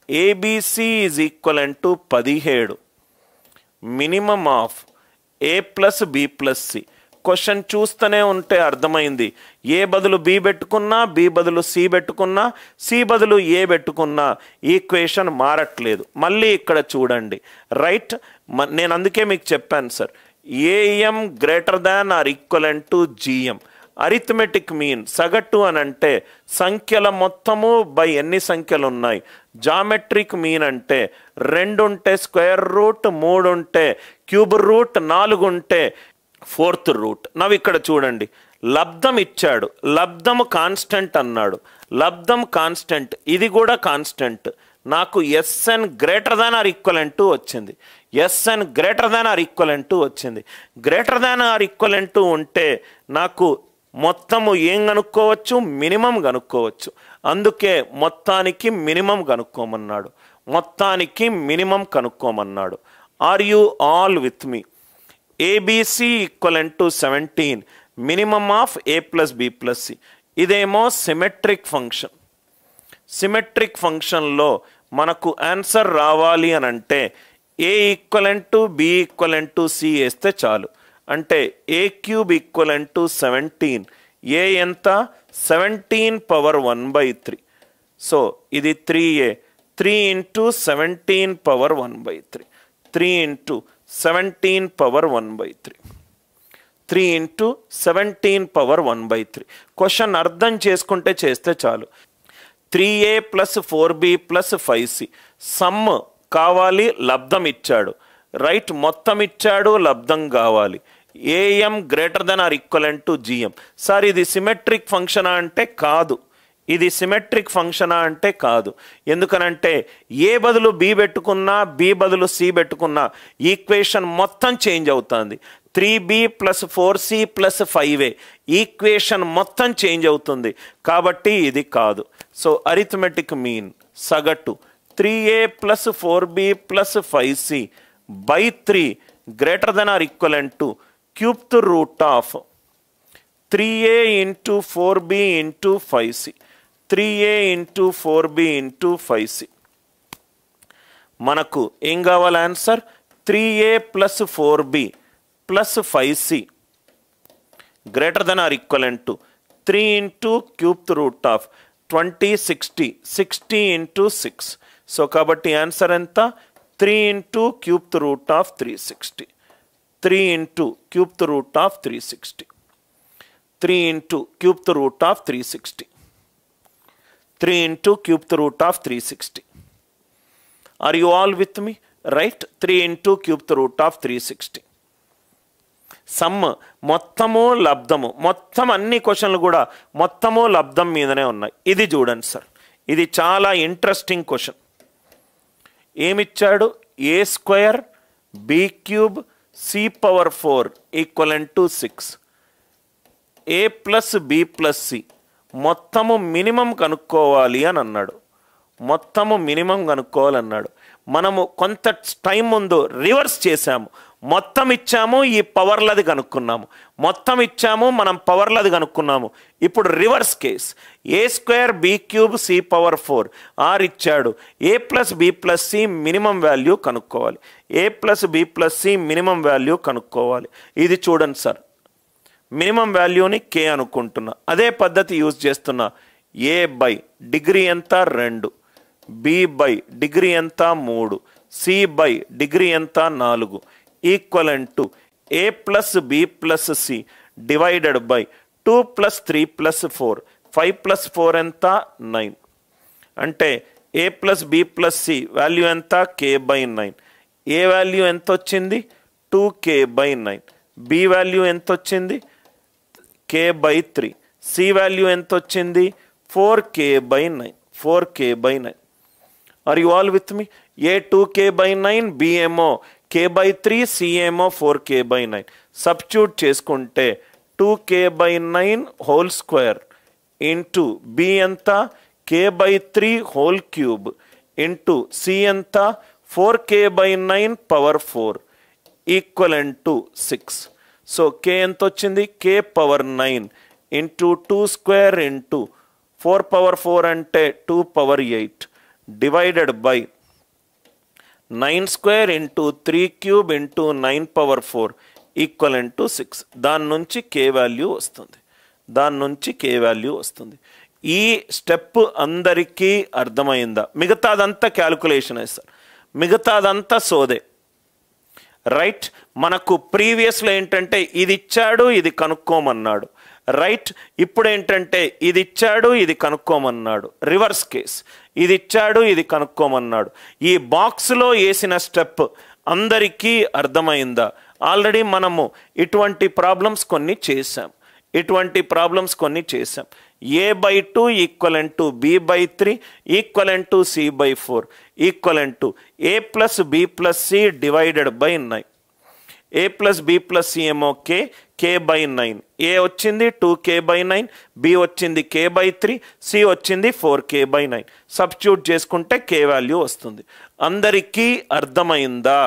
ABC is equivalent to 17 minimum of A plus B plus C. Question చూస్తూనే ఉంటే అర్థమైంది, ఏ బదులు బి పెట్టుకున్నా, బి బదులు సి పెట్టుకున్నా, సి బదులు ఏ పెట్టుకున్నా ఈక్వేషన్ మారట్లేదు. మళ్ళీ ఇక్కడ చూడండి, రైట్. నేను అందుకే మీకు చెప్పాను sir, AM greater than or equivalent to GM. Arithmetic mean సగటు అని అంటే సంఖ్యల మొత్తము బై ఎన్ని సంఖ్యలు ఉన్నాయి. జామెట్రిక్ మీన్ అంటే 2 ఉంటే స్క్వేర్ రూట్, 3 ఉంటే క్యూబ్ రూట్, 4 ఉంటే ఫోర్త్ రూట్. నవ్వు ఇక్కడ చూడండి, లబ్ధం ఇచ్చాడు, లబ్ధము కాన్స్టెంట్ అన్నాడు, లబ్ధం కాన్స్టెంట్, ఇది కూడా కాన్స్టెంట్. నాకు SN greater than or equivalent to వచ్చింది, SN greater than or equivalent to వచ్చింది. Greater than or equivalent to ఉంటే నాకు మొత్తము ఏం కనుక్కోవచ్చు, మినిమం కనుక్కోవచ్చు. అందుకే మొత్తానికి మినిమం కనుక్కోమన్నాడు, మొత్తానికి మినిమం కనుక్కోమన్నాడు. Are you all with me? ABC equivalent to 17 minimum of A plus B plus C. ఇదేమో సిమెట్రిక్ ఫంక్షన్. సిమెట్రిక్ ఫంక్షన్లో మనకు ఆన్సర్ రావాలి అని అంటే A equivalent to B equivalent to C వేస్తే చాలు. అంటే A cube equivalent to 17, A ఎంత 17 పవర్ 1/3. సో ఇది 3a, 3 into 17 power 1/3, 3 into 17 power 1/3, 3 into 17 power 1/3. Question అర్థం చేసుకుంటే చేస్తే చాలు. 3a plus 4b plus 5c some కావాలి, లబ్ధం ఇచ్చాడు, రైట్. మొత్తం ఇచ్చాడు, లబ్ధం కావాలి. AM greater than or equivalent to GM. Sir ఇది సిమెట్రిక్ ఫంక్షనా అంటే కాదు, ఇది సిమెట్రిక్ ఫంక్షనా అంటే కాదు. ఎందుకనంటే ఏ బదులు బి పెట్టుకున్నా, బి బదులు సి పెట్టుకున్నా ఈక్వేషన్ మొత్తం చేంజ్ అవుతుంది. 3b plus 4c plus 5a equation మొత్తం చేంజ్ అవుతుంది. కాబట్టి ఇది కాదు. సో అరిథమెటిక్ మీన్ సగటు 3a plus 4b plus 5c by 3 greater than or equivalent to cube root of 3a into 4b into 5c, 3a into 4b into 5c. మనకు ఏం కావాలి answer? 3a plus 4b plus 5c greater than or equivalent to 3 into cube root of 20, 60, 60 into 6. So కాబట్టి answer ఎంత? 3 into cube root of 360, 3 into cube root of 360, 3 into cube root of 360, 3 into cube root of 360. Are you all with me? Right. 3 into cube root of 360. Sum మొత్తము లబ్ధము, మొత్తం అన్ని క్వశ్చన్లు కూడా మొత్తము లబ్ధం మీదనే ఉన్నాయి. ఇది చూడండి సార్, ఇది చాలా ఇంట్రెస్టింగ్ క్వశ్చన్. ఏమిచ్చాడు? A square B cube C power 4 equivalent to 6, A plus B plus C మొత్తము మినిమం కనుక్కోవాలి అని అన్నాడు. మొత్తము మినిమం కనుక్కోవాలన్నాడు. మనము కొంత టైం ముందు రివర్స్ చేశాము. మొత్తం ఇచ్చాము, ఈ పవర్లది కనుక్కున్నాము, మొత్తం ఇచ్చాము, మనం పవర్లది కనుక్కున్నాము. ఇప్పుడు reverse case, A square B cube C power 4 ఆర్ ఇచ్చాడు. A plus B plus C minimum value కనుక్కోవాలి, A plus B plus C minimum value కనుక్కోవాలి. ఇది చూడండి సార్, మినిమం వాల్యూని కే అనుకుంటున్నా, అదే పద్ధతి యూజ్ చేస్తున్నా. ఏ బై డిగ్రీ ఎంత 2, బి బై డిగ్రీ ఎంత 3, సి బై డిగ్రీ ఎంత 4 equivalent to A plus B plus C divided by 2 plus 3 plus 4, 5 plus 4 ఎంత 9. అంటే A plus B plus C value ఎంత? K by 9. ఏ వాల్యూ ఎంత వచ్చింది? 2k by 9. B value ఎంత వచ్చింది? k by 3. C value ఎంత వచ్చింది? 4k by 9, 4k by 9. Are you all with me? A 2k by 9, B ఏమో k by 3, C ఏమో 4k by 9. Substitute చేసుకుంటే 2k by 9 whole square into B ఎంత? k by 3 whole cube into C ఎంత? 4k by 9 power 4 equivalent to 6. So k ఎంత వచ్చింది? k power 9 into 2 square into 4 power 4 అంటే 2 power 8 divided by 9 square into 3 cube into 9 power 4 equivalent to 6. దాని నుంచి కే value వస్తుంది. ఈ step అందరికీ అర్థమైందా? మిగతాదంతా క్యాలిక్యులేషన్ సార్, మిగతాదంతా సోదే. రైట్, మనకు ప్రీవియస్లో ఏంటంటే ఇది ఇచ్చాడు, ఇది కనుక్కోమన్నాడు. రైట్, ఇప్పుడు ఏంటంటే ఇది ఇచ్చాడు, ఇది కనుక్కోమన్నాడు. రివర్స్ కేస్, ఇది ఇచ్చాడు, ఇది కనుక్కోమన్నాడు. ఈ బాక్స్లో వేసిన స్టెప్ అందరికీ అర్థమైందా? ఆల్రెడీ మనము ఇటువంటి ప్రాబ్లమ్స్ కొన్ని చేసాం. a/2 equivalent to b/3 equivalent to c/4 equivalent to a plus b plus c divided by 9. a plus b plus c ఏమో k/9. a వచ్చింది 2k/9, b వచ్చింది k/3, c వచ్చింది 4k/9. సబ్స్టిట్యూట్ చేసుకుంటే k value వస్తుంది. అందరికీ అర్థమైందా?